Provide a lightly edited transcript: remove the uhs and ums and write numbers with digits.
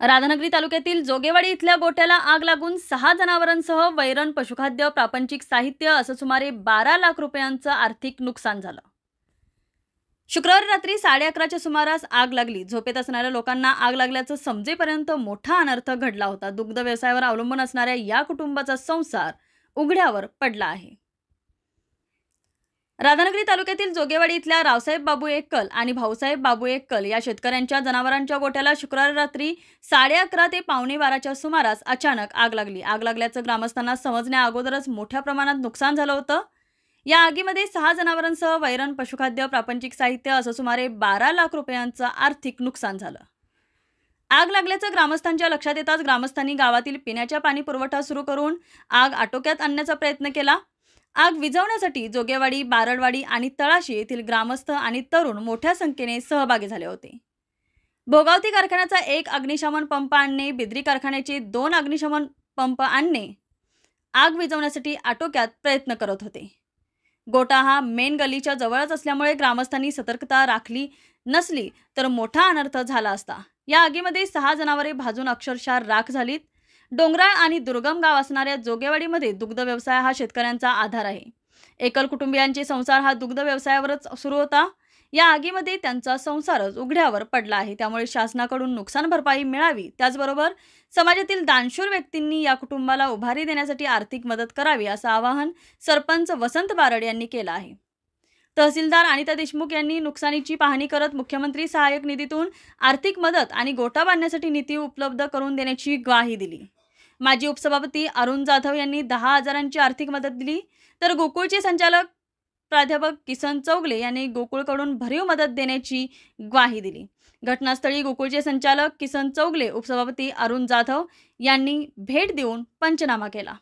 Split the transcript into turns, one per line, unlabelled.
राधानगरी तालुक्यातील जोगेवाडी इथल्या गोट्याला आग लागून 6 जनावरांसह वैरण, पशुखाद्य, प्रापंचिक साहित्य असं सुमारे 12 लाख रुपयांचं आर्थिक नुकसान झालं। शुक्रवारी रात्री 11:30च्या सुमारास आग लागली। झोपेत असणाऱ्या लोकांना आग लागल्याचं समजेपर्यंत मोठा अनर्थ घडला होता। दुग्ध व्यवसायावर अवलंबून असणाऱ्या या कुटुंबाचा संसार उघड्यावर पडला आहे। राधानगरी तालुक्यातील जोगेवाडी इथल्या रावसाहेब बाबू एकल आणि भाऊसाहेब बाबू एकल या शेतकऱ्यांच्या जनावरांच्या गोठ्याला शुक्रवारी रात्री 11:30 ते 11:45च्या सुमारास अचानक आग लागली। आग लागल्याचं ग्रामस्थांना समजण्या अगोदरच मोठ्या प्रमाणात नुकसान झालं होतं। या आगीमध्ये 6 जनावरांसह वैरण, पशुखाद्य, प्रापंचिक साहित्य असं सुमारे 12 लाख रुपयांचं आर्थिक नुकसान झालं। आग लागल्याचं ग्रामस्थांच्या लक्षात येताच ग्रामस्थांनी गावातील पिण्याच्या पाणी पुरवठा सुरू करून आग आटोक्यात आणण्याचा प्रयत्न केला। आग विझवण्यासाठी जोगेवाडी, बारडवाडी आणि तळाशी येथील ग्रामस्थ आणि तरुण मोठ्या संख्येने सहभागी झाले होते। भोगावती कारखान्याचा 1 अग्निशमन पंप आणणे, बिद्री कारखान्याचे 2 अग्निशमन पंप आणणे आग विझवण्यासाठी आटोक्यात प्रयत्न करत होते। गोटा हा मेन गल्लीच्या जवळच असल्यामुळे ग्रामस्थांनी सतर्कता राखली नसली तर मोठा अनर्थ झाला असता। या आगीमध्ये 6 जनावरे भाजून अक्षरशः राख झालीत। डोंगराळ आणि दुर्गम गाव असणाऱ्या जोगेवाडीमध्ये दुग्ध व्यवसाय हा शेतकऱ्यांचा आधार आहे। एकल कुटुंबियांचे संसार हा दुग्ध व्यवसायावरच सुरू होता। या आगीमध्ये त्यांचा संसारच उघड्यावर पडला आहे। त्यामुळे शासनाकडून नुकसान भरपाई मिळावी, त्याचबरोबर समाजातील दानशूर व्यक्तींनी या कुटुंबाला उभारी देण्यासाठी आर्थिक मदत करावी असं आवाहन सरपंच वसंत बारड यांनी केलं आहे। तहसीलदार अनिता देशमुख यांनी नुकसानीची पाहणी करत मुख्यमंत्री सहाय्यक निधीतून आर्थिक मदत आणि गोठा बांधण्यासाठी निधी उपलब्ध करून देण्याची ग्वाही दिली। माजी उपसभापती अरुण जाधव यांनी 10,000ची आर्थिक मदत दिली, तर गोकुळचे संचालक प्राध्यापक किसन चौगले यांनी गोकुळकडून भरीव मदत देण्याची ग्वाही दिली। घटनास्थळी गोकुळचे संचालक किसन चौगले, उपसभापती अरुण जाधव यांनी भेट देऊन पंचनामा केला।